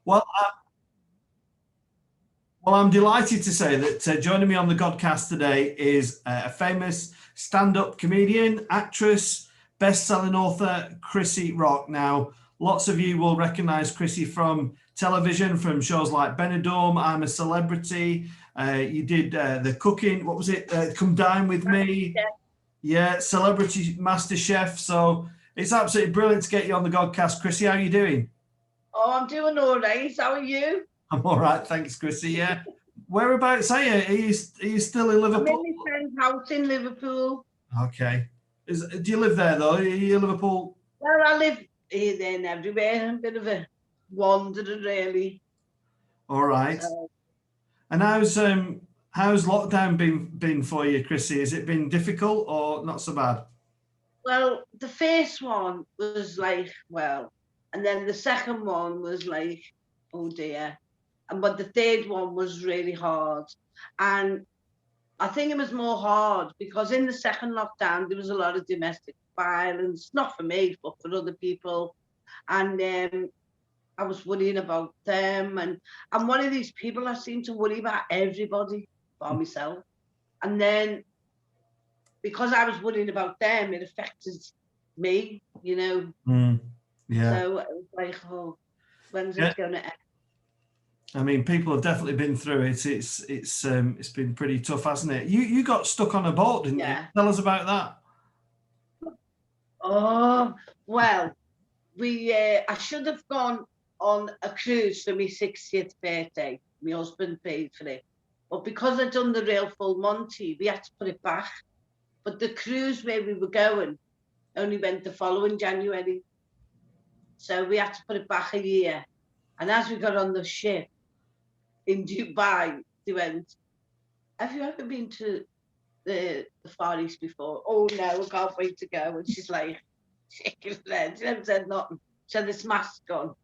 Well, I'm delighted to say that joining me on the Godcast today is a famous stand-up comedian, actress, best-selling author, Crissy Rock. Now, lots of you will recognise Crissy from television, from shows like Benidorm, I'm a Celebrity. You did the cooking, what was it? Come Dine with Me. Yeah, Celebrity Master Chef. So it's absolutely brilliant to get you on the Godcast. Crissy, how are you doing? Oh, I'm doing all right. How are you? I'm all right, thanks, Crissy. Yeah. Whereabouts are you? Are you still in Liverpool? I'm in my friend's house in Liverpool. Okay. Do you live there though? Are you Liverpool? Well, I live here, there, and everywhere. I'm a bit of a wanderer, really. All right. So, And how's lockdown been for you, Crissy? Has it been difficult or not so bad? well, the first one was like, well, and then the second one was like, oh dear. But the third one was really hard. And I think it was more hard because in the second lockdown, there was a lot of domestic violence, not for me, but for other people. And I was worrying about them. And I'm one of these people I seem to worry about everybody by myself. And then because I was worrying about them, it affected me, Yeah. So it was like, oh, when's Yeah. it going to end? I mean, people have definitely been through it. It's been pretty tough, hasn't it? You got stuck on a boat, didn't you? Tell us about that. Oh, well, I should have gone on a cruise for my 60th birthday. My husband paid for it. But because I'd done the real full Monty, we had to put it back. But the cruise where we were going only went the following January. So we had to put it back a year. And as we got on the ship in Dubai, they went, have you ever been to the Far East before? Oh, no, I can't wait to go. And she's like, shaking her head. She never said nothing. She had this mask on.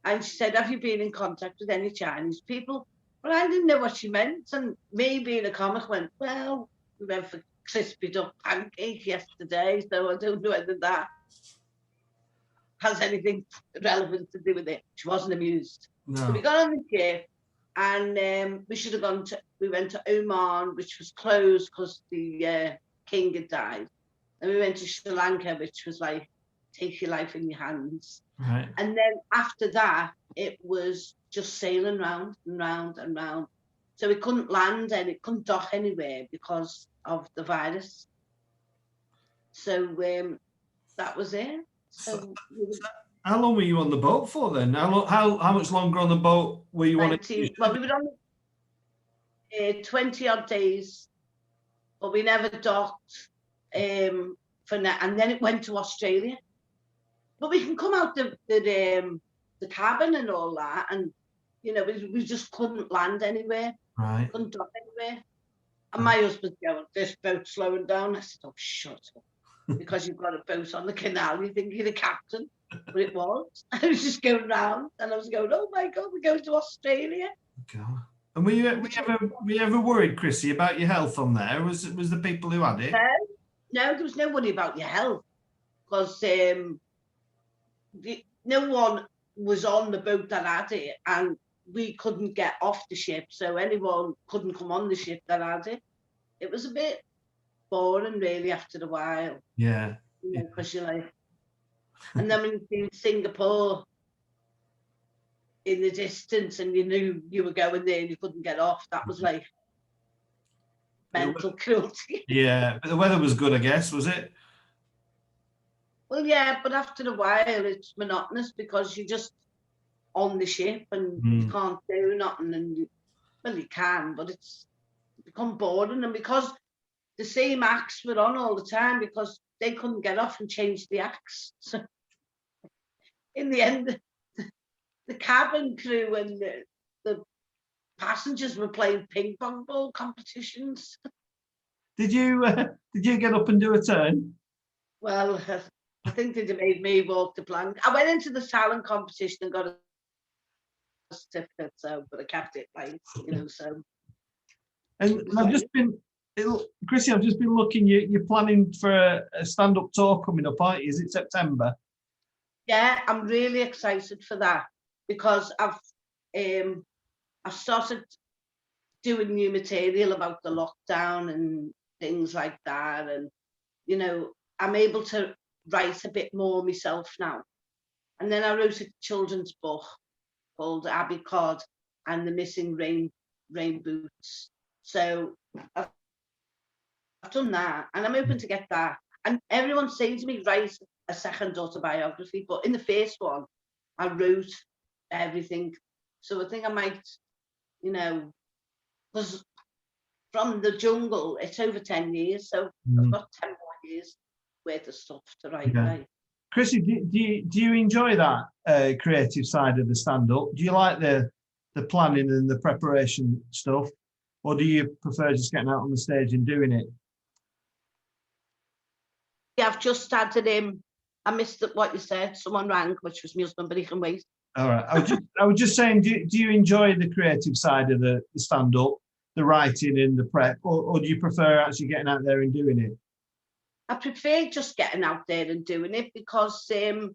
And she said, have you been in contact with any Chinese people? Well, I didn't know what she meant. And me being a comic went, well, we went for crispy duck pancake yesterday, so I don't know whether that has anything relevant to do with it. She wasn't amused. No. So we got on the ship and we went to Oman, which was closed because the king had died. And we went to Sri Lanka, which was like, take your life in your hands. Right. And then after that, it was just sailing round and round and round. So it couldn't land and it couldn't dock anywhere because of the virus. So that was it. So how long were you on the boat for then? How much longer on the boat were you 19, well, we were on 20 odd days, but we never docked for now. And then it went to Australia. But we can come out the cabin and all that, and we just couldn't land anywhere. Right. Couldn't dock anywhere. And my husband's going, this boat's slowing down. I said, oh, shut up. Because you've got a boat on the canal, you think you're the captain. But it was. I was just going round and I was going, oh my God, we're going to Australia. God. And were you ever worried, Crissy, about your health on there? Was the people who had it? No, there was no worry about your health. Because no one was on the boat that had it, and we couldn't get off the ship, so anyone couldn't come on the ship that had it. It was a bit boring, really, after a while. Yeah. Because you're like, and then when you see Singapore in the distance, and you knew you were going there and you couldn't get off, that was like mental cruelty. Yeah, but the weather was good, I guess, was it? Well, yeah, but after a while, it's monotonous because you're just on the ship and you can't do nothing. And you can, but it's become boring. And because the same acts were on all the time, because they couldn't get off and change the acts. So in the end, the cabin crew and the passengers were playing ping pong ball competitions. Did you get up and do a turn? Well, I think they'd have made me walk the plank. I went into the talent competition and got a certificate, but I kept it, so. And I've just been, Crissy, I've just been looking. You're planning for a stand-up tour coming up, aren't you? Is it September? Yeah, I'm really excited for that. because I've started doing new material about the lockdown and things like that, and you know, I'm able to write a bit more myself now. And then I wrote a children's book called Abbey Cod and the Missing Rain Boots. So I've done that, and I'm open to get that. And everyone's saying to me, write a second autobiography, but in the first one, I wrote everything. So I think I might, you know, because from the jungle, it's over 10 years, so I've got 10 more years worth of stuff to write. Yeah. Right? Crissy, do you enjoy that creative side of the stand-up? Do you like the planning and the preparation stuff, or do you prefer just getting out on the stage and doing it? Yeah, I've just started I missed what you said. Someone rang, which was my husband, but he can wait. All right. I was just saying, do you enjoy the creative side of the stand-up, the writing and the prep, or do you prefer actually getting out there and doing it? I prefer just getting out there and doing it because I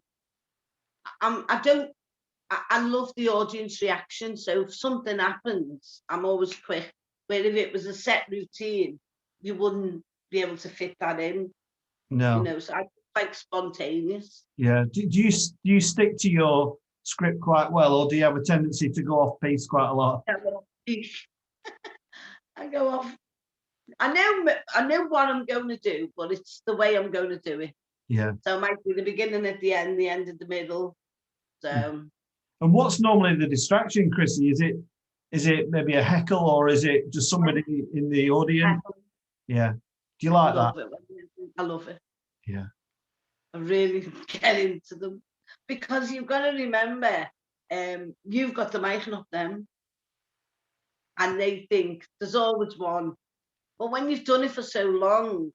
love the audience reaction. So if something happens, I'm always quick. Where if it was a set routine, you wouldn't be able to fit that in. No. You know, so I like spontaneous. Yeah. Do you stick to your script quite well, or do you have a tendency to go off piece quite a lot? I go off. I know what I'm going to do, but it's the way I'm going to do it. Yeah. So it might be the beginning at the end at the middle. So. And what's normally the distraction, Crissy? Is it maybe a heckle, or is it just somebody in the audience? Heckle. Yeah. Do you like that? I love it. Yeah. I really get into them because you've got to remember, you've got the mic, not them, and they think there's always one. But when you've done it for so long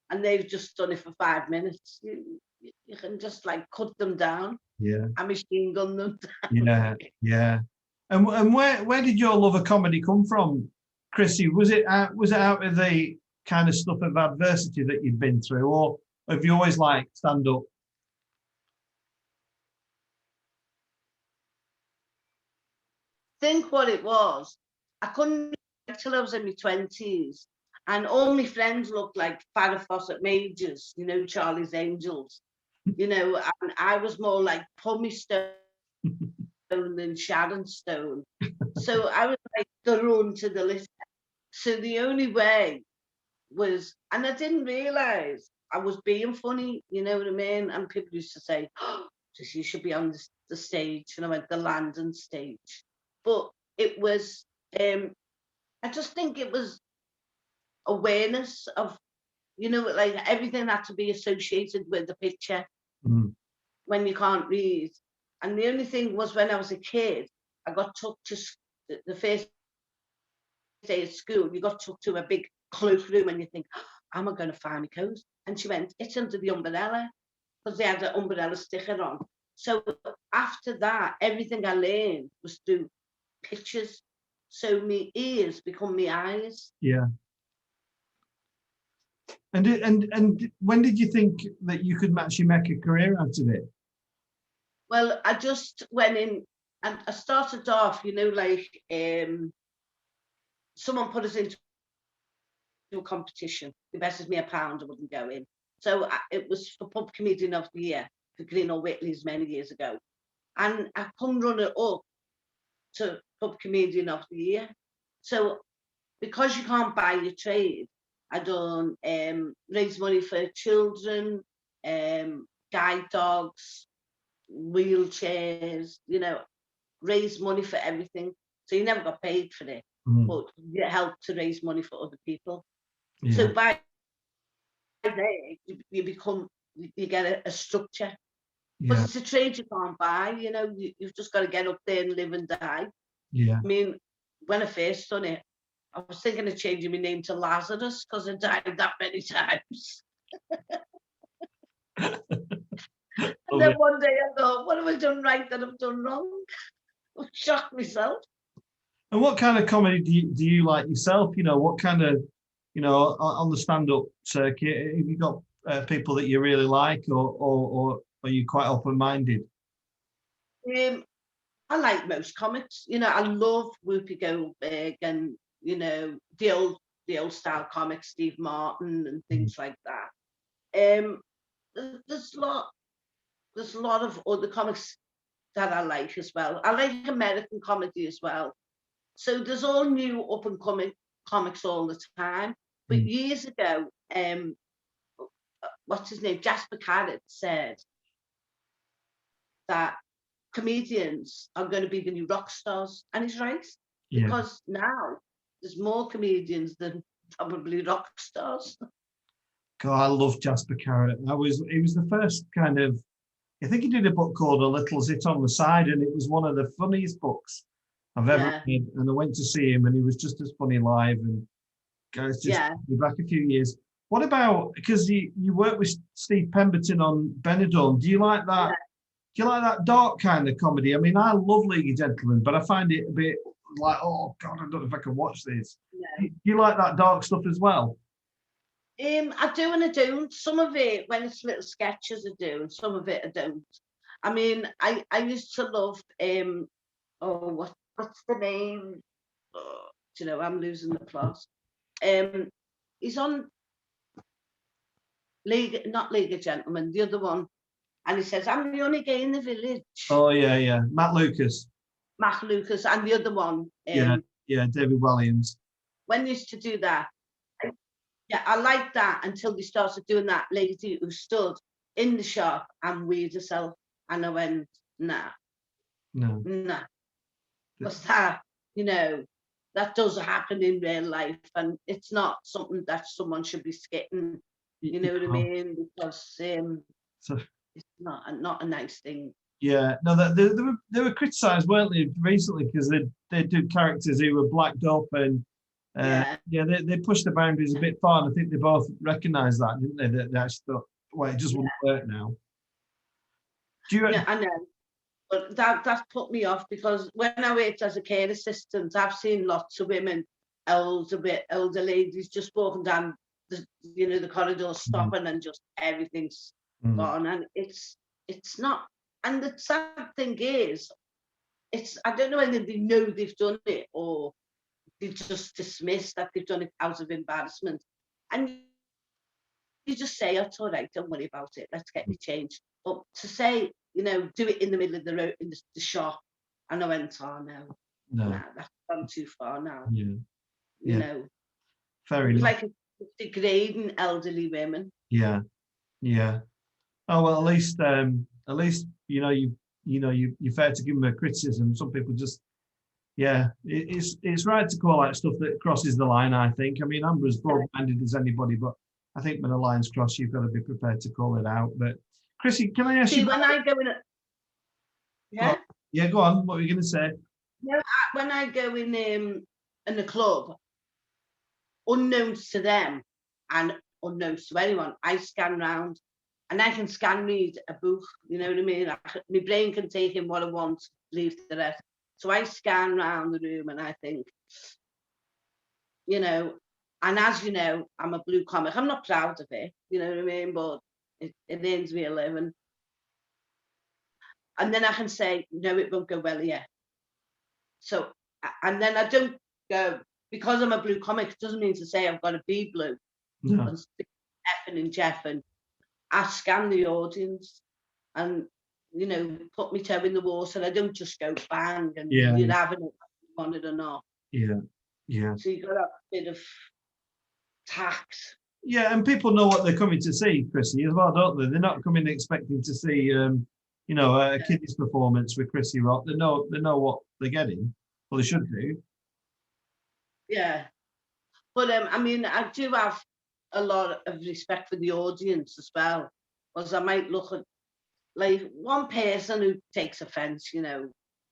and they've just done it for 5 minutes, you can just like cut them down. Yeah. I machine gun them down. Yeah, yeah. And where did your love of comedy come from, Crissy? Was it out of the kind of stuff of adversity that you've been through, or have you always liked stand up? Think what it was. I couldn't till I was in my 20s. And all my friends looked like Farrah Fawcett Majors, you know, Charlie's Angels, you know, and I was more like Pummy Stone than Sharon Stone. So I was like the run to the list. So the only way was, and I didn't realise I was being funny, you know what I mean? And people used to say, oh, you should be on the stage. And I went, the London stage. But it was, I just think it was awareness of, you know, like everything had to be associated with the picture when you can't read. And the only thing was when I was a kid, I got took to the first day of school, you got took to a big cloakroom and you think, oh, am I going to find my coat? And she went, it's under the umbrella, because they had an umbrella sticker on. So after that, everything I learned was through pictures. So my ears become my eyes. Yeah. And when did you think that you could actually make a career out of it? Well, I just went in and I started off, you know, like someone put us into a competition. They betted me £1, I wouldn't go in. So it was for Pub Comedian of the Year for Greenall Whitley's many years ago. And I couldn't run it up to Pub Comedian of the Year. So because you can't buy your trade, I done raise money for children, guide dogs, wheelchairs, you know, raise money for everything. So you never got paid for it, but you helped to raise money for other people. Yeah. So by there, you get a structure. But it's a trade you can't buy, you know, you've just got to get up there and live and die. Yeah. I mean, when I first done it, I was thinking of changing my name to Lazarus because I died that many times. And then one day I thought, what have I done right that I've done wrong? I shocked myself. And what kind of comedy do you like yourself? You know, what kind of, you know, on the stand-up circuit, have you got people that you really like, or are you quite open-minded? I like most comics. You know, I love Whoopi Goldberg and, you know, the old style comics, Steve Martin and things like that. There's a lot of other comics that I like as well. I like American comedy as well. So there's all new up and coming comics all the time. But years ago, what's his name? Jasper Carrott said that comedians are going to be the new rock stars, and he's right, because now there's more comedians than probably rock stars. God, I love Jasper Carrott. He was the first kind of, I think he did a book called A Little Zit on the Side, and it was one of the funniest books I've ever read. And I went to see him, and he was just as funny live. And guys, just back a few years. What about, because you worked with Steve Pemberton on Benidorm? Do you like that? Do you like that dark kind of comedy? I mean, I love League of Gentlemen, but I find it a bit like, oh God, I don't know if I can watch this. Do you like that dark stuff as well? I do and I don't. Some of it, when it's little sketches, I do, and some of it I don't. I mean, I used to love what's the name? Oh, do you know, I'm losing the plot. He's on not League of Gentlemen, the other one, and he says, "I'm the only gay in the village." Oh yeah, Matt Lucas. And the other one. David Williams. When they used to do that, I liked that until they started doing that lady who stood in the shop and weighed herself, and I went, nah. What's that? You know, that does happen in real life, and it's not something that someone should be skitting. You know what I mean? Because it's not a nice thing. Yeah, no, they were criticised, weren't they, recently, because they did characters who were blacked up, and they pushed the boundaries a bit far, and I think they both recognised that, didn't they? They actually thought, well, it just wouldn't work now. I know, but that put me off, because when I worked as a care assistant, I've seen lots of women, older ladies, just walking down the corridor, stopping, and just everything's gone, and it's not. And the sad thing is, I don't know whether they know they've done it or they just dismiss that they've done it out of embarrassment. And you just say, oh, it's all right, don't worry about it, let's get you changed. But to say, do it in the middle of the road, in the shop, and I went, oh no, that's gone too far now. You know, fair enough. Like degrading elderly women. Yeah. Oh well, at least you're fair to give them a criticism. Some people just, it's right to call out stuff that crosses the line, I think. I mean, Amber as broad-minded as anybody, but I think when the lines cross, you've got to be prepared to call it out. But Crissy, can I ask you? When I go in, go on. What were you going to say? When I go in the club, unknowns to them and unknowns to anyone, I scan round. And I can scan read a book, you know what I mean? My brain can take in what I want, leave the rest. So I scan around the room and I think, and as you know, I'm a blue comic. I'm not proud of it, you know what I mean? But it earns me a living. And then I can say, no, it won't go well yet. So, and then I don't go, because I'm a blue comic, it doesn't mean to say I've got to be blue. No. And effing and jeffing. I scan the audience and, put my toe in the water. I don't just go bang and you're having it, want it or not. Yeah. So you've got a bit of tact. Yeah, and people know what they're coming to see, Crissy, as well, don't they? They're not coming expecting to see, a kiddies performance with Crissy Rock. They know what they're getting. Well, they should do. Yeah. But, I do have a lot of respect for the audience as well, because I might look at like one person who takes offense,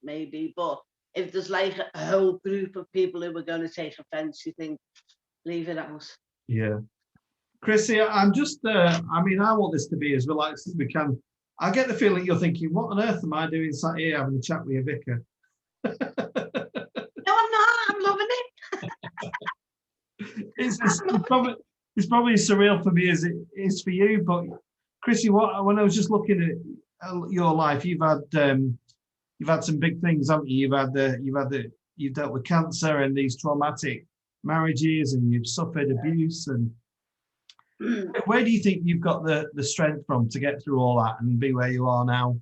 maybe, but if there's like a whole group of people who are going to take offense, you think, leave it out. Yeah. Crissy, I'm just, I want this to be as relaxed as we can. I get the feeling you're thinking, what on earth am I doing sat here having a chat with your vicar? No, I'm not. I'm loving it. It's probably as surreal for me as it is for you, but Crissy, when I was just looking at your life, you've had you've had some big things, haven't you? You've dealt with cancer and these traumatic marriages, and you've suffered abuse. And where do you think you've got the strength from to get through all that and be where you are now?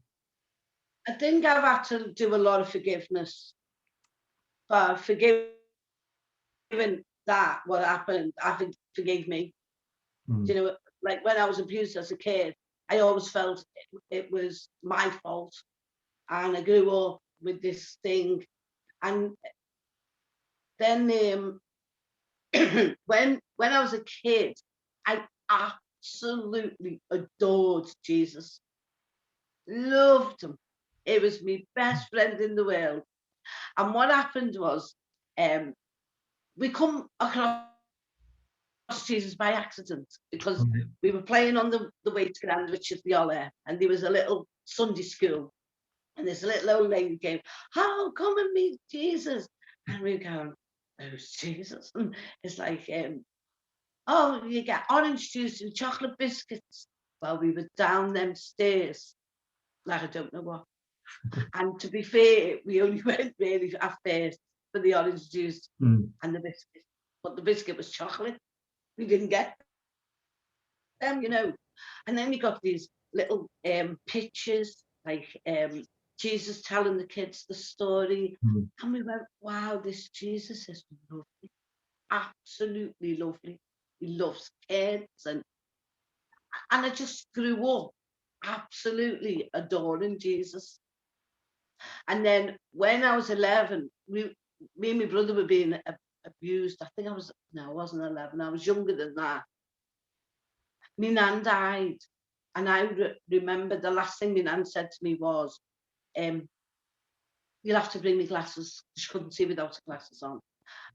I think I've had to do a lot of forgiveness. But forgiving that, what happened, I think forgave me. You know, like when I was abused as a kid, I always felt it was my fault. And I grew up with this thing. And then when I was a kid, I absolutely adored Jesus. Loved him. He was my best friend in the world. And what happened was, we come across Jesus by accident because we were playing on the way to Grand, which is the Oller, and there was a little Sunday school, and this little old lady came, "Oh, come and meet Jesus," and we go, "Who's Jesus?" And it's like, "Oh, you get orange juice and chocolate biscuits." Well, we were down them stairs, like I don't know what. And to be fair, we only went really at first for the orange juice and the biscuit, but the biscuit was chocolate. We didn't get them, you know. And then we got these little pictures, like Jesus telling the kids the story. And we went, wow, this Jesus is lovely, absolutely lovely. He loves kids. And I just grew up absolutely adoring Jesus. And then when I was 11, me and my brother were being abused. I wasn't 11. I was younger than that. My nan died, and I remember the last thing my nan said to me was, "You'll have to bring me glasses." She couldn't see without her glasses on.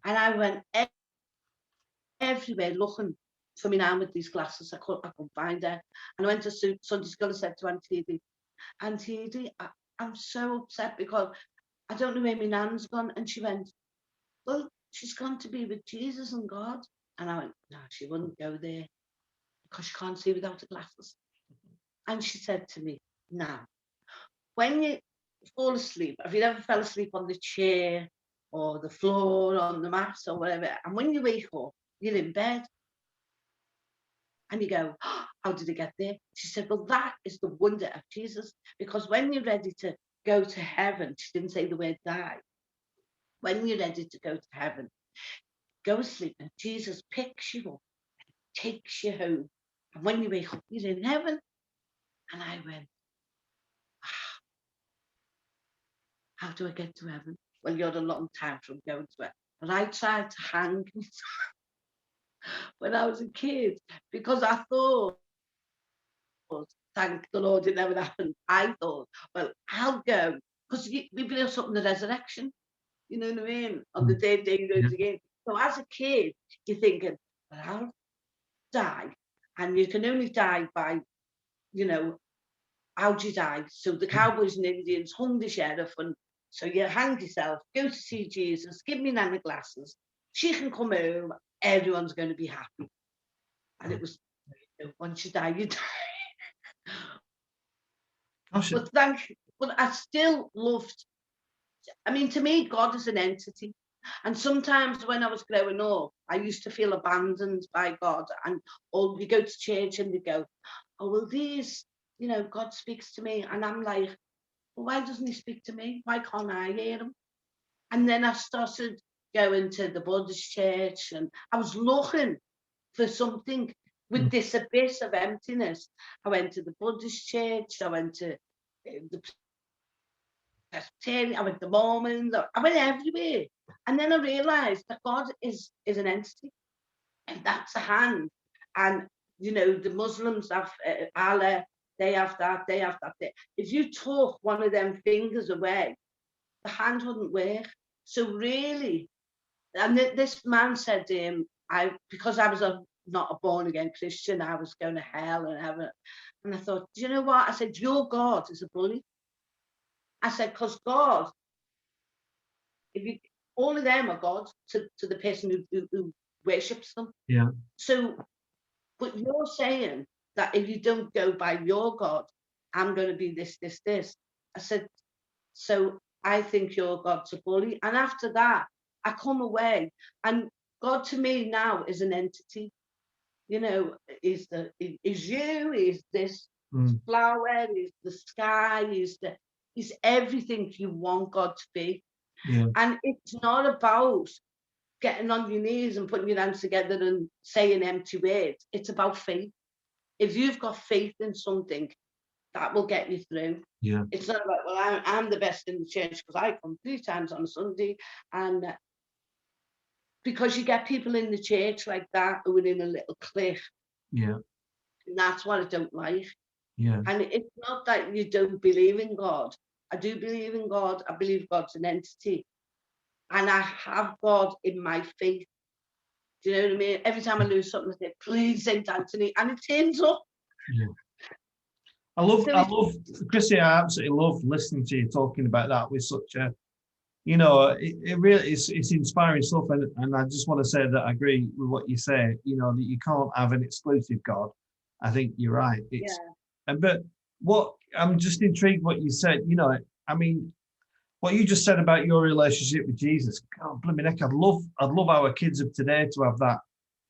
And I went everywhere looking for my nan with these glasses. I couldn't find her. And I went to Sunday school and said to Auntie Edie, "Auntie Edie, I'm so upset because I don't know where my nan's gone." And she went, "Well, she's gone to be with Jesus and God." And I went, "No, she wouldn't go there because she can't see without her glasses." And she said to me, "Now, when you fall asleep, have you ever fell asleep on the chair or the floor, on the mat or whatever? And when you wake up, you're in bed and you go, oh, how did I get there?" She said, "Well, that is the wonder of Jesus, because when you're ready to go to heaven," she didn't say the word die, "when you're ready to go to heaven, go asleep and Jesus picks you up, takes you home. And when you wake up, you're in heaven." And I went, how do I get to heaven? Well, you're a long time from going to heaven. But I tried to hang when I was a kid because I thought, thank the Lord it never happened. I thought, well, I'll go because we believe up in the resurrection. You know what I mean? On the third day he rose again. So as a kid, you're thinking, well, I'll die. And you can only die by, you know, how do you die? So the cowboys and Indians hung the sheriff, and so you hang yourself, go to see Jesus, give me Nana glasses, she can come home, everyone's going to be happy. And it was, you know, once you die, you die. But I still loved, I mean, to me, God is an entity. And sometimes when I was growing up, I used to feel abandoned by God. And or we go to church and they go, "Oh, well, these, you know, God speaks to me." And I'm like, well, why doesn't he speak to me? Why can't I hear him? And then I started going to the Buddhist church, and I was looking for something with this abyss of emptiness. I went to the Buddhist church, I went to the Presbyterian, I went to Mormons, I went everywhere. And then I realized that God is an entity, and that's a hand. And, you know, the Muslims have Allah, they have that, they have that. If you took one of them fingers away, the hand wouldn't work. So really, and this man said, because I was not a born again Christian, I was going to hell and heaven. And I thought, do you know what? I said, your God is a bully. I said, because God, all of them are God to the person who worships them. Yeah. So, but you're saying that if you don't go by your God, I'm going to be this, this, this. I said, So I think your God's a bully. And after that, I come away, and God to me now is an entity. You know, is you, is this flower, is the sky, is everything you want God to be. Yeah. And it's not about getting on your knees and putting your hands together and saying empty words. It's about faith. If you've got faith in something, that will get you through. Yeah. It's not about, well, I'm the best in the church because I come 3 times on a Sunday. And because you get people in the church like that who are in a little clique. Yeah. And that's what I don't like. Yeah. And it's not that you don't believe in God. I do believe in God. I believe God's an entity. And I have God in my faith. Do you know what I mean? Every time I lose something, I say, please, St. Anthony. And it turns up. Yeah. I love, Crissy, I absolutely love listening to you talking about that with such a, you know, it really is, it's inspiring stuff. And I just want to say that I agree with what you say, you know, that you can't have an exclusive God. I think you're right. It's, but what, I'm just intrigued what you said, you know, I mean, what you just said about your relationship with Jesus, God, blimey heck, I'd love our kids of today to have that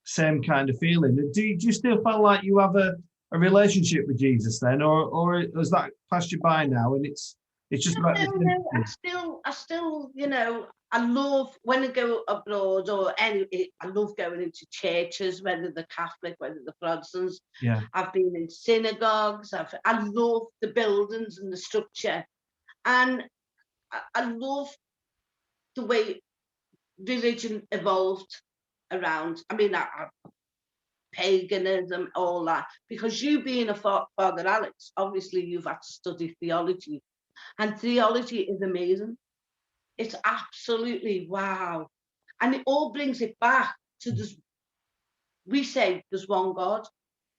same kind of feeling. Do you still feel like you have a relationship with Jesus then, or has that passed you by now and it's just about I still, you know, I love when I go abroad or I love going into churches, whether they're Catholic, whether they're Protestants. Yeah. I've been in synagogues. I love the buildings and the structure, and I love the way religion evolved around. I mean, paganism, all that, because you being a Father Alex, obviously you've had to study theology, and theology is amazing. It's absolutely wow. And it all brings it back to this. We say there's one God.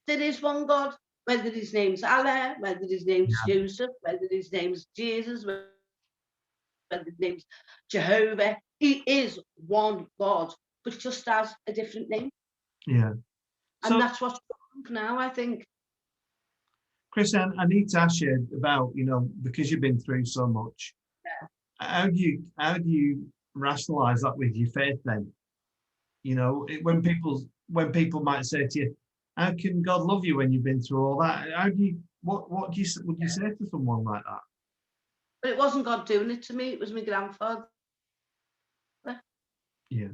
There is one God, whether his name's Allah, whether his name's Joseph, whether his name's Jesus, whether his name's Jehovah. He is one God, but just has a different name. Yeah. And that's what's wrong now, I think. Chris, I need to ask you about, you know, because you've been through so much. Yeah. How do you rationalize that with your faith then? You know, when people might say to you, how can God love you when you've been through all that? How do you, what would you say to someone like that? But it wasn't God doing it to me, it was my grandfather. Yeah.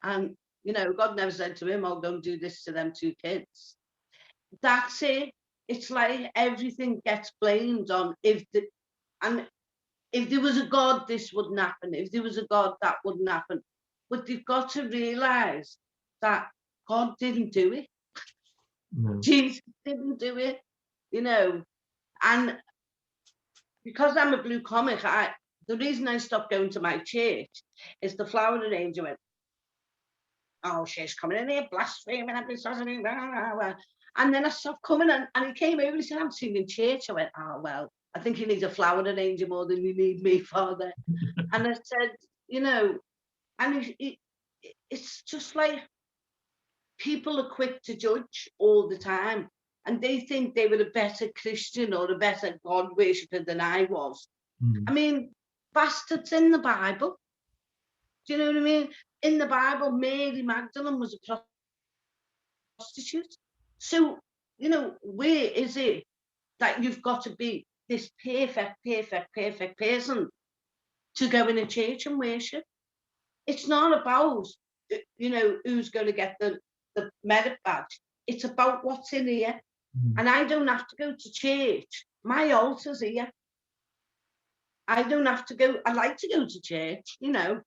And, you know, God never said to him, "Oh, go and do this to them 2 kids." That's it. It's like everything gets blamed on if there was a God, this wouldn't happen. If there was a God, that wouldn't happen. But you've got to realise that God didn't do it. No. Jesus didn't do it, you know. And because I'm a blue comic, the reason I stopped going to my church is the flower arranger went, "Oh, she's coming in here blaspheming every Saturday." And then I stopped coming, and he came over and he said, "I'm singing church." I went, "Oh, well, I think you need a flower arranger more than you need me, Father." And I said, you know, and it's just like people are quick to judge all the time, and they think they were a better Christian or a better God worshipper than I was. I mean, bastards in the Bible. Do you know what I mean? In the Bible, Mary Magdalene was a prostitute. So, you know, where is it that you've got to be this perfect person to go in a church and worship? It's not about, you know, who's going to get the merit badge. It's about what's in here. And I don't have to go to church. My altar's here. I don't have to go. I like to go to church, you know,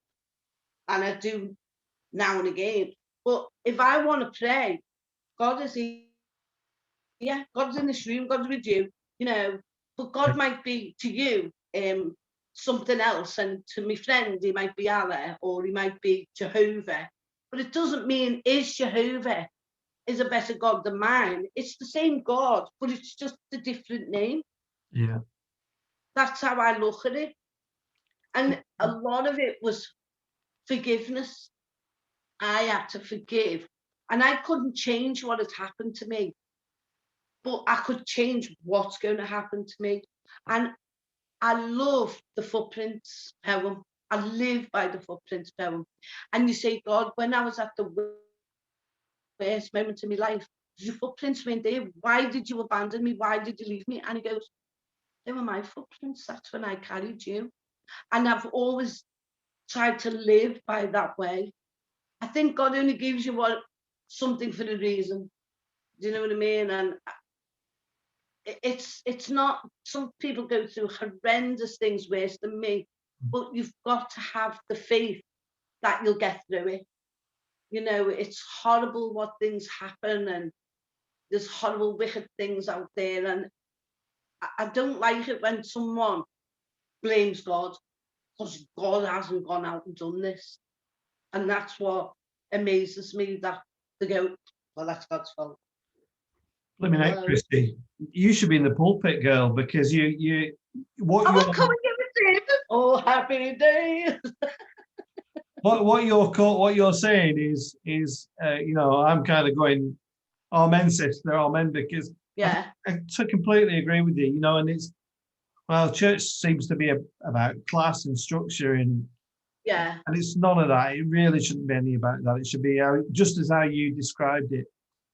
and I do now and again. But if I want to pray, God is here. God's in this room. God's with you, you know. But God might be to you something else, and to my friend, he might be Allah or he might be Jehovah. But it doesn't mean Jehovah is a better God than mine. It's the same God, but it's just a different name. Yeah. That's how I look at it. And a lot of it was forgiveness. I had to forgive. And I couldn't change what had happened to me, but I could change what's going to happen to me. And I love the Footprints poem. I live by the Footprints poem. And you say, God, when I was at the worst moment in my life, your footprints weren't there. Why did you abandon me? Why did you leave me? And he goes, they were my footprints. That's when I carried you. And I've always tried to live by that way. I think God only gives you something for a reason. Do you know what I mean? And it's not, some people go through horrendous things worse than me, but you've got to have the faith that you'll get through it. You know, it's horrible what things happen, and there's horrible, wicked things out there. And I don't like it when someone blames God, because God hasn't gone out and done this. And that's what amazes me, that they go, well, that's God's fault. Let me know, Christy. You should be in the pulpit, girl, because what oh, happy days. what you're saying is you know, I'm kind of going, amen, sister, amen, because yeah, I completely agree with you. You know, and it's, well, church seems to be about class and structure, and yeah, and it's none of that. It really shouldn't be any about that. It should be just as how you described it.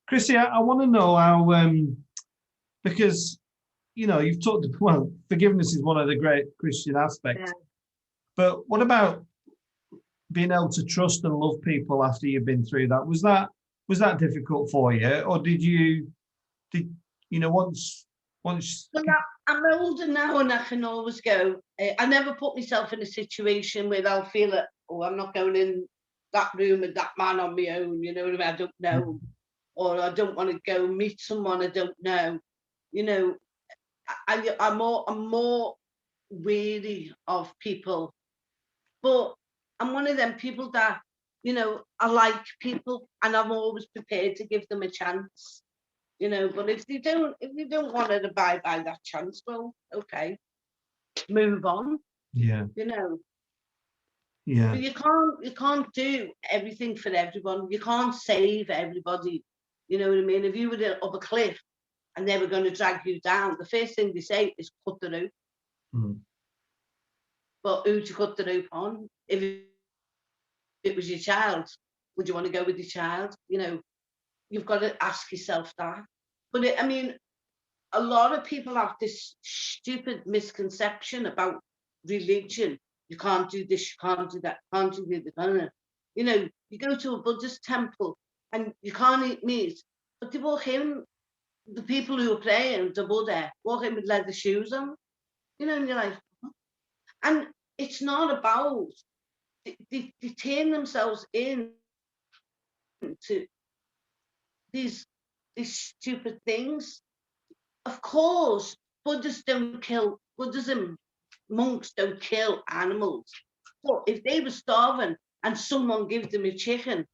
Chrissy, I want to know how, because, you know, you've talked, well, forgiveness is one of the great Christian aspects, yeah. but what about being able to trust and love people after you've been through that? Was that difficult for you, or did you know, once? Well, I'm older now, and I can always go. I never put myself in a situation where I'll feel that, oh, I'm not going in that room with that man on my own. You know what I mean? I don't know, or I don't want to go meet someone I don't know. You know, I'm more wary of people, but I'm one of them people that, you know, I like people, and I'm always prepared to give them a chance. You know, but if you don't want to abide by that chance, well, okay, move on. Yeah. You know. Yeah. But you can't do everything for everyone. You can't save everybody. You know what I mean? If you were up a cliff and they were going to drag you down, the first thing they say is cut the rope. But who to cut the rope on? If it was your child, would you want to go with your child? You know, you've got to ask yourself that. But I mean, a lot of people have this stupid misconception about religion. You can't do this, you can't do that, you can't do that. You know, you go to a Buddhist temple and you can't eat meat, but they walk in, the people who are praying, the Buddha, walk in with leather shoes on. You know, and you're like, what? And it's not about, they turn themselves into these stupid things. Of course, Buddhism, monks don't kill animals. But if they were starving and someone gave them a chicken,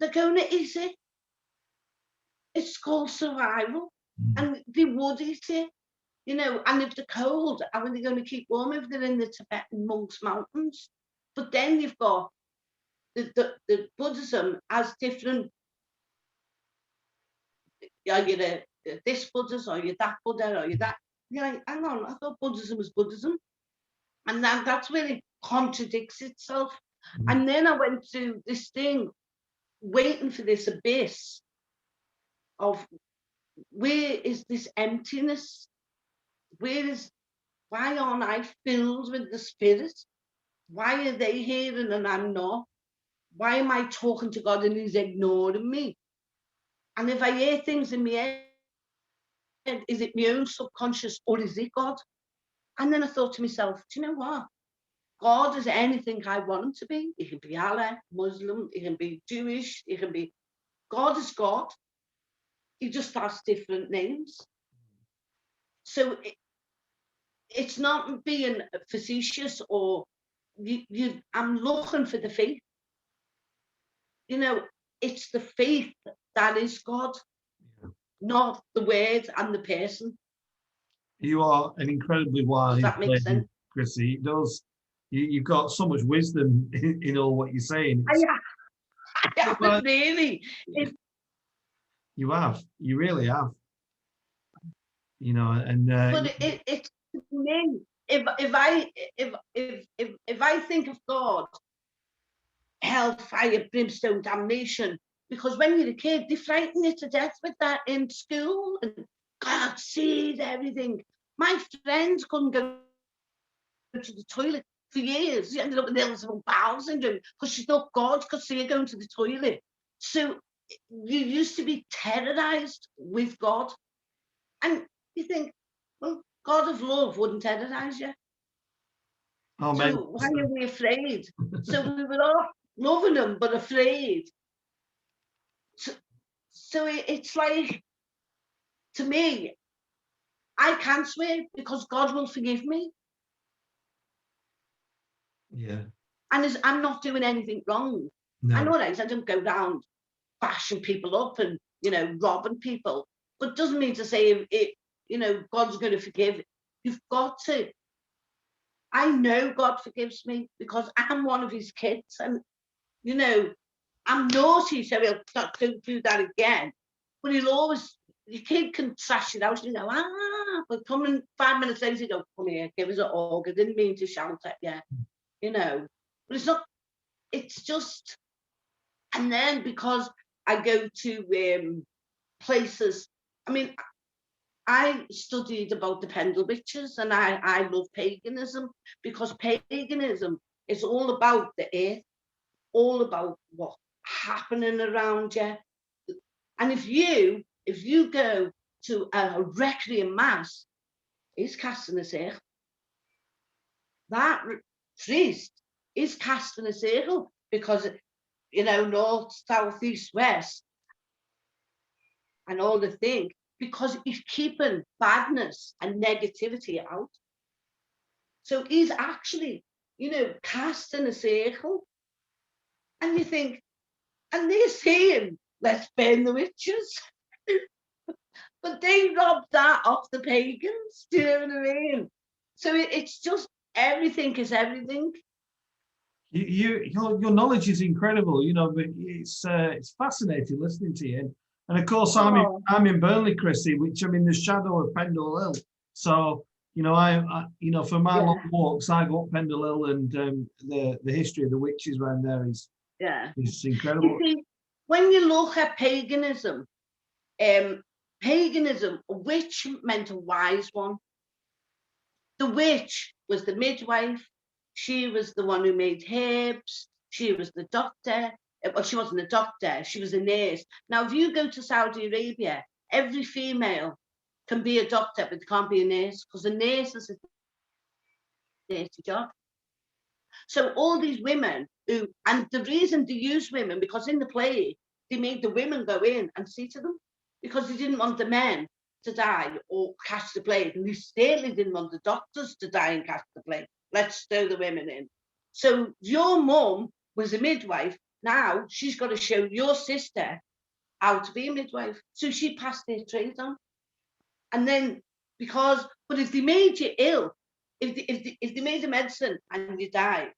they're going to eat it. It's called survival. And they would eat it, you know. And if they're cold, how are they going to keep warm if they're in the Tibetan monks' mountains? But then you've got the Buddhism has different, you're this Buddhist, or you're that Buddha, or you're that. You're like, hang on, I thought Buddhism was Buddhism. And that's where it contradicts itself. And then I went to this thing, waiting for this abyss of, where is this emptiness? Why aren't I filled with the Spirit? Why are they hearing and I'm not? Why am I talking to God and he's ignoring me? And if I hear things in my head, is it my own subconscious or is it God? And then I thought to myself, do you know what? God is anything I want him to be. He can be Allah, Muslim, he can be Jewish, he can be, God is God. He just has different names. So it's not being facetious, or I'm looking for the faith. You know, it's the faith that is God, not the word and the person. You are an incredibly wise lady, Chrissy. It does. You've got so much wisdom in all what you're saying. I haven't really. You have. You really have. You know, and but it's me. if I think of God, hellfire, brimstone, damnation, because when you're a kid, they frighten you to death with that in school, and God sees everything. My friends couldn't go to the toilet for years. She ended up with irritable bowel syndrome because she thought God could see her going to the toilet. So you used to be terrorized with God, and you think, well, God of love wouldn't terrorize you. Oh, So why are we afraid? So we were all loving him but afraid. So it's like, to me, I can't swear because God will forgive me. yeah. And I'm not doing anything wrong. No. I know that I don't go around bashing people up and, robbing people. But it doesn't mean to say, God's going to forgive. You've got to. I know God forgives me because I'm one of his kids. And, I'm naughty, so he'll not don't do that again. But he'll always, your kid can trash it out and you go, but coming 5 minutes later, you go, come here, give us a hug. I didn't mean to shout at you, But it's not, it's just, and then because I go to places, I mean, I studied about the Pendle Witches, and I love paganism because paganism is all about the earth, all about what's happening around you. And if you go to a requiem mass, he's casting a circle. That priest is casting a circle because, north, south, east, west, and all the thing, because he's keeping badness and negativity out. So he's actually, casting a circle. And you think, and they're saying, let's burn the witches. But they robbed that off the pagans. Do you know what I mean? So it's just, everything is everything. Your knowledge is incredible, but it's fascinating listening to you. And of course, I'm in Burnley, Crissy, which I'm in the shadow of Pendle Hill. So, I for my long walks, I go up Pendle Hill, and the history of the witches around there is incredible. You see, when you look at paganism, a witch meant a wise one. The witch was the midwife. She was the one who made herbs. She was the doctor. Well, she wasn't a doctor. She was a nurse. Now, if you go to Saudi Arabia, every female can be a doctor, but they can't be a nurse because a nurse is a dirty job. So all these women and the reason they use women, because in the play, they made the women go in and see to them because they didn't want the men to die or catch the plague. And they certainly didn't want the doctors to die and catch the plague. Let's throw the women in. So your mum was a midwife. Now she's got to show your sister how to be a midwife. So she passed their trade on. And then but if they made you ill, if they made a medicine and you died,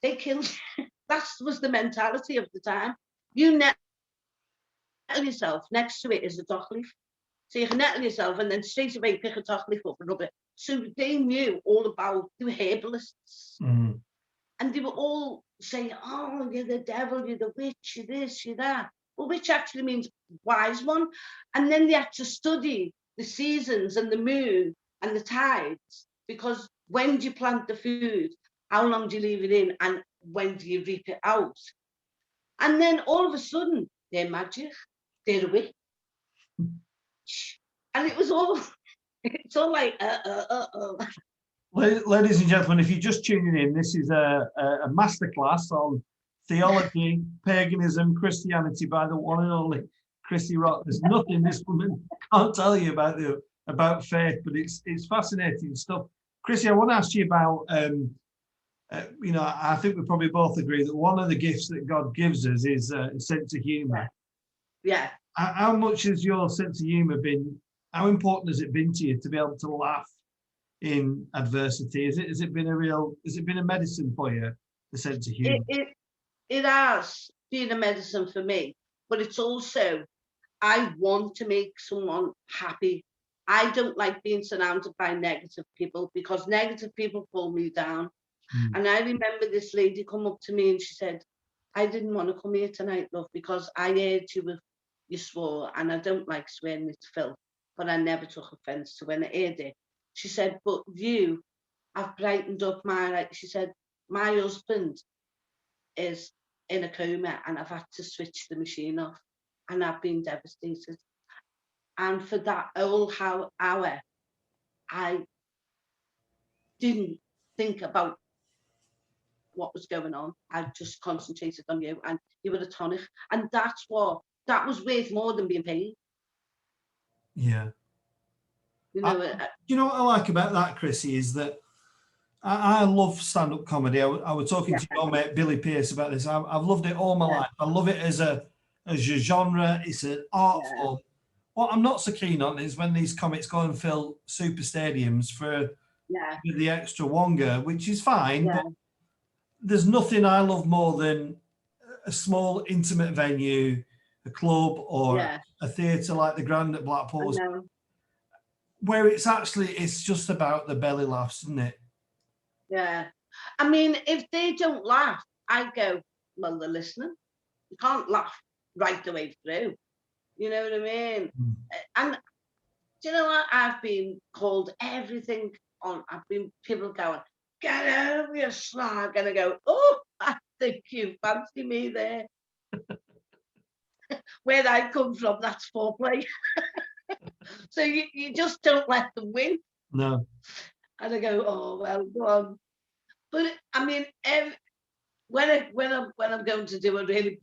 they killed you. That was the mentality of the time. You nettle yourself, next to it is a dock leaf. So you can nettle yourself and then straight away pick a dock leaf up and rub it. So they knew all about, they were herbalists. Mm. And they were all saying, oh, you're the devil, you're the witch, you're this, you're that. Well, witch actually means wise one. And then they had to study the seasons and the moon and the tides, because when do you plant the food? How long do you leave it in? And when do you reap it out? And then all of a sudden, they're magic, they're a witch. And it was all, it's all like, Ladies and gentlemen, if you're just tuning in, this is a masterclass on theology, paganism, Christianity by the one and only Crissy Rock. There's nothing this woman can't tell you about faith, but it's fascinating stuff. Crissy, I want to ask you about, I think we probably both agree that one of the gifts that God gives us is a sense of humor. Yeah. How much has your sense of humor been, how important has it been to you to be able to laugh in adversity? Has it been a medicine for you, the sense of humor? It has been a medicine for me, but it's also, I want to make someone happy. I don't like being surrounded by negative people, because negative people pull me down. And I remember this lady come up to me and she said, I didn't want to come here tonight, love, because I heard you swore, and I don't like swearing, it's filth, but I never took offence to when I heard it. She said, but you have brightened up my life. She said, my husband is in a coma and I've had to switch the machine off, and I've been devastated. And for that whole hour, I didn't think about what was going on. I just concentrated on you, and you were a tonic. And that was worth more than being paid. Yeah. You know, you know what I like about that, Crissy, is that I love stand-up comedy. I was talking to your mate Billy Pearce about this. I've loved it all my life. I love it as a genre. It's an art form. What I'm not so keen on is when these comics go and fill super stadiums for the extra wonga, which is fine, but there's nothing I love more than a small intimate venue, a club or a theatre like the Grand at Blackpool, where it's just about the belly laughs, isn't it? Yeah. I mean, if they don't laugh, I go, well, they're listening. You can't laugh right the way through. You know what I mean? And do you know what? I've been called everything on. People going, get over your slag. And I go, oh, I think you fancy me there. Where I come from, that's foreplay. So you just don't let them win. No. And I go, oh, well, go on. But I mean, when I'm going to do a really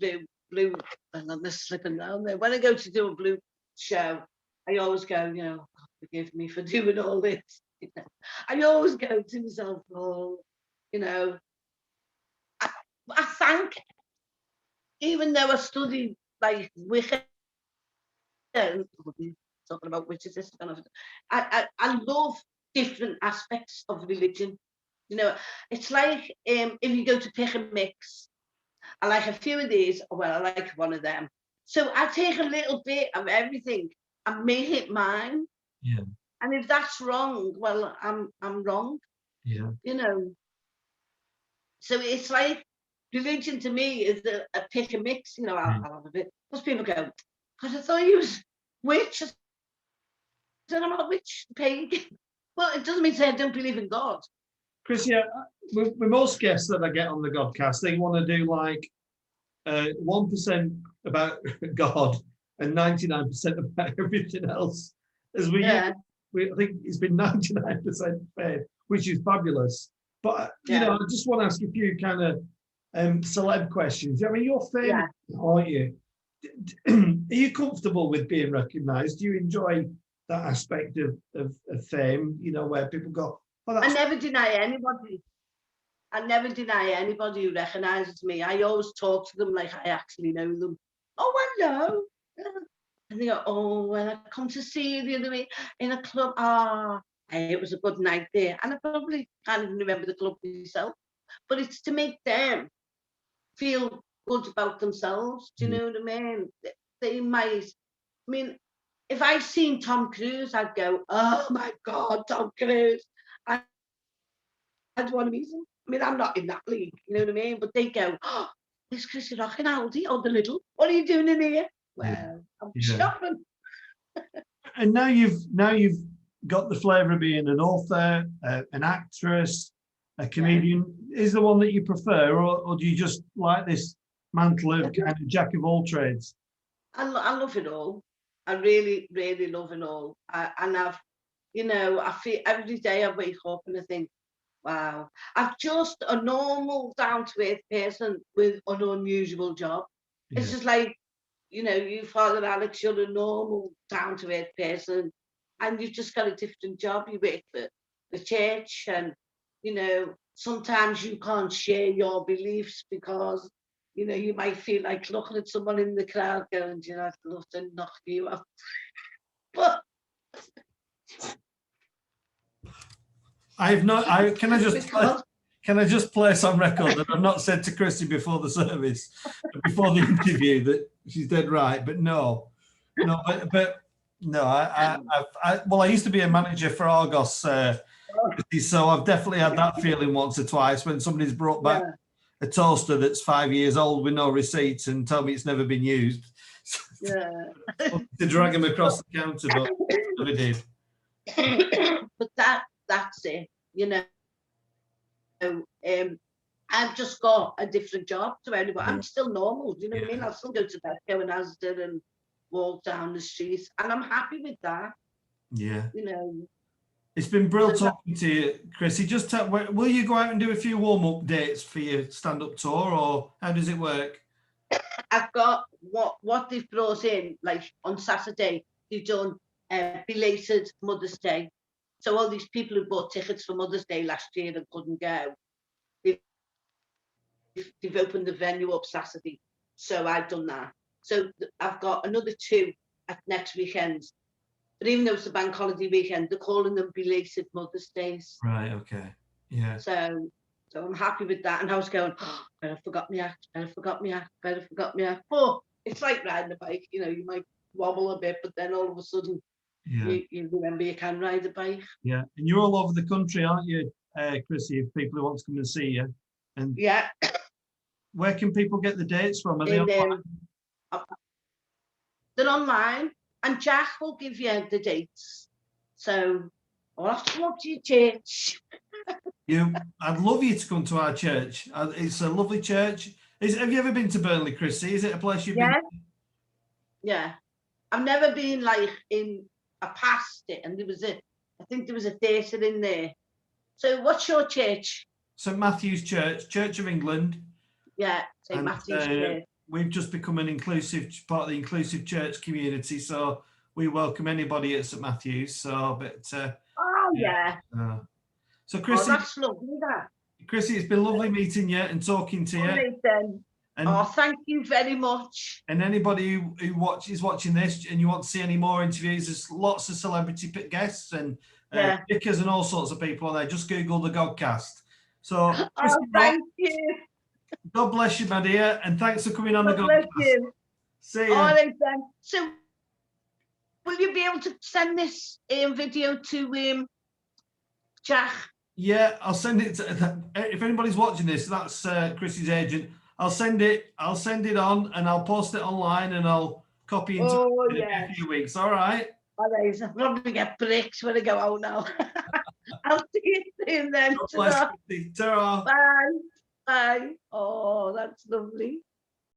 blue, and I'm just slipping down there. When I go to do a blue show, I always go, you know, God forgive me for doing all this. You know? I always go to myself, oh, you know, I thank, even though I studied like Wicca, talking about witches, this kind of, I love different aspects of religion. You know, it's like if you go to pick a mix, I like a few of these, well, I like one of them. So I take a little bit of everything and make it mine. Yeah. And if that's wrong, well, I'm wrong. Yeah. You know. So it's like religion to me is a pick and mix. You know, I'll have a bit. Most people go, because I thought you was witch. I said, I'm not a witch, pagan. Well, it doesn't mean to say I don't believe in God. Crissy, with most guests that I get on the Godcast, they want to do like 1% about God and 99% about everything else. As I think it's been 99% faith, which is fabulous. But you know, I just want to ask a few kind of celeb questions. I mean, you're famous, aren't you? Are you comfortable with being recognised? Do you enjoy that aspect of fame? You know, where people go, oh, I never deny anybody. I never deny anybody who recognises me. I always talk to them like I actually know them. Oh, hello. And they go, oh, well, I come to see you the other week in a club. It was a good night there. And I probably can't even remember the club myself. But it's to make them feel good about themselves. Do you know what I mean? They might, I mean, if I'd seen Tom Cruise, I'd go, oh my God, Tom Cruise. I'd want to meet him. I mean, I'm not in that league, you know what I mean? But they go, oh, there's Crissy Rock and Aldi, oh, the little. What are you doing in here? Well, I'm shopping. And now you've got the flavour of being an author, an actress, a comedian. Is the one that you prefer, or do you just like this mantle of kind of jack of all trades? I love it all. I really, really love it all. And I've, you know, I feel every day I wake up and I think, wow, I'm just a normal, down-to-earth person with an unusual job. It's just like, you know, you, Father Alex, you're a normal, down-to-earth person, and you've just got a different job. You work for the church, and, you know, sometimes you can't share your beliefs because, you know, you might feel like looking at someone in the crowd going, do you know, I'd love to knock you out. But can I just place on record that I've not said to Crissy before the service, before the interview, that she's dead right, but no, but No, well, I used to be a manager for Argos, so I've definitely had that feeling once or twice when somebody's brought back a toaster that's 5 years old with no receipts and told me it's never been used. Yeah. To drag them across the counter, but never did. But that's it, you know. I've just got a different job to anybody. I'm still normal, do you know what I mean? I'll still go to Tesco and Asda and walk down the street, and I'm happy with that. Yeah. You know. It's been brilliant talking to you, Crissy. Just tell, will you go out and do a few warm-up dates for your stand-up tour, or how does it work? I've got what they've brought in, like on Saturday, they've done belated Mother's Day. So all these people who bought tickets for Mother's Day last year and couldn't go, they've opened the venue up Saturday. So I've done that. So I've got another 2 at next weekend. But even though it's a bank holiday weekend, they're calling them belated Mother's Days. Right, okay. Yeah. So I'm happy with that. And I was going, oh, better forgot my act, better forgot my act, better forgot my act. But it's like riding a bike, you know, you might wobble a bit, but then all of a sudden you remember you can ride a bike. Yeah. And you're all over the country, aren't you, Crissy, if people who want to come and see you? And yeah. Where can people get the dates from? Are they online? They're online, and Jack will give you the dates. So I'll have to come up to your church. I'd love you to come to our church. It's a lovely church. Have you ever been to Burnley, Crissy? Is it a place you've been to? Yeah. I've never been I passed it, and I think there was a theatre in there. So what's your church? St Matthew's Church, Church of England. Yeah, St Matthew's Church. We've just become an inclusive part of the inclusive church community, so we welcome anybody at St Matthew's. So, but so Crissy, that's lovely. That Crissy, it's been lovely meeting you and talking to you. Right, then. Thank you very much. And anybody who is watching this and you want to see any more interviews, there's lots of celebrity guests and speakers and all sorts of people on there. Just Google the Godcast. So, thank you. God bless you, my dear, and thanks for coming on the Godcast. God bless you. See you. All right, then. So, will you be able to send this video to Jack? Yeah, I'll send it to, if anybody's watching this, that's Crissy's agent. I'll send it on and I'll post it online and I'll copy into it in a few weeks. All right. All right, I'll probably get bricks when I go out now. I'll see you soon then. God bless you. Ta-ra. Bye. Bye. Oh, that's lovely.